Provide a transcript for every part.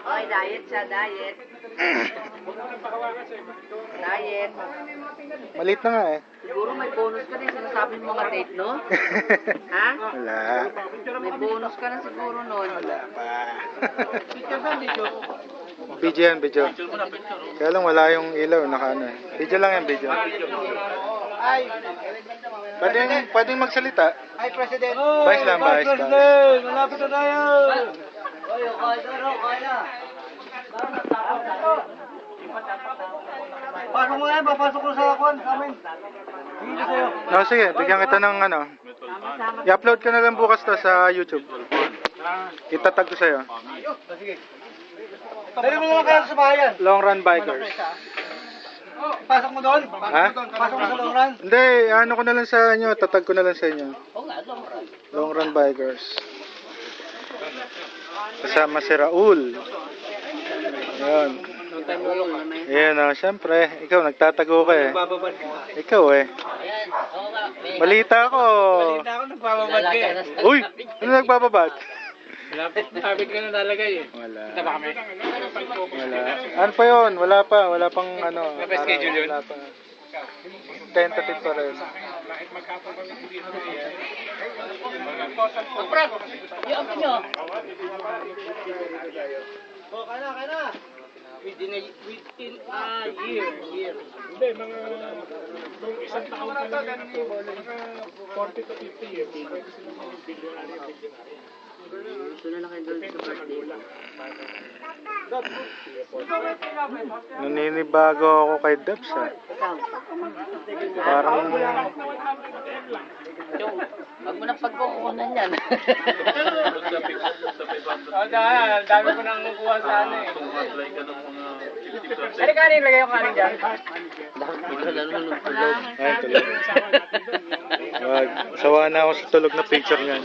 Oy, diet siya, diet. Diet. Maliit na nga eh. Siguro may bonus ka din, sinasabi mo mga date, no? Ha? Wala. May bonus ka na siguro nun. Wala pa. Video yan, video. Kaya lang wala yung ilaw, naka ano eh. Video lang yan, video. Pwedeng magsalita. Hi, President. Vice lang, Vice. President, malapit na tayo. Oy, kaya na. Paano mo yan? Papasok ko sa kwan, sa amin. Hindi sa'yo. No, sige, bigyan kita ng ano. I-upload ko na lang bukas to sa YouTube. Itatag ko sa'yo. Sige. Dali mo naman kaya sa bahayan. Long Run Bikers. Pasok mo doon? Ha? Pasok mo sa long run? Hindi, ano ko na lang sa inyo, tatag ko na lang sa inyo. Long Run Bikers. Kasama si Raul. Ayan. Ayan o, syempre, ikaw nagtatago ka eh. Ikaw eh. Balita ko. Balita ako nagbababad ka eh. Uy, ano nagbababad? Sabi ko na nalagay eh. Wala. Ito ba kami? Wala. Ano pa yun? Wala pa. Wala pang ano. Wala pa schedule yun? Wala pa. Tentative pa rin. Brad, yung ako nyo. Oh, kaya na. Within a year. Hindi, mga nung isang taon pa lang, mga 40 to 50 years, pwede sila mga billionaire. Gusto na lang kayo doon sa birthday. Naninibago ako kay Debs ha. Ikaw. Parang... Huwag mo nang pagkukunan yan. Dami ko nang kukuha sa ano eh. Ano kanin? Lagay yung kanin dyan. Ikaw lang nung tulog. Ay, tulog. Wag. Sawa na ako sa tulog na picture niyan.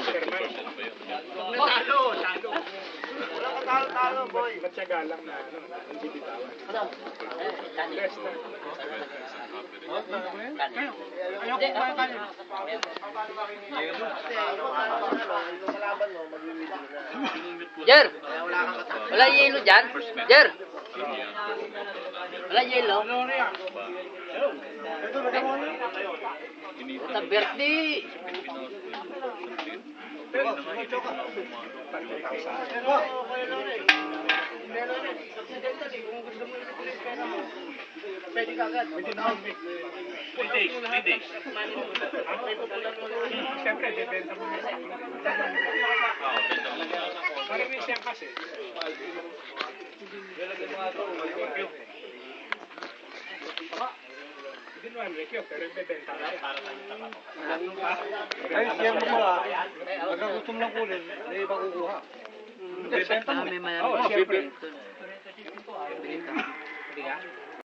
Talo, boy. Matyaga lang na, hindi bitawan. Best na. Ayoko kumain kanin. Jer! Wala yelo dyan? Jer! Wala yelo? Sa birthday! Pwede ka agad. Within how many? 3 days. Siyempre, depende mo na. Parang may siyang kasi. Hindi naman rekyo, pero ibebenta na yan. Ay, siya mo pala. Pagka gusto mo lang kunin, may iba kukuha. Ibebenta mo. May Oo, siyempre. mayroon.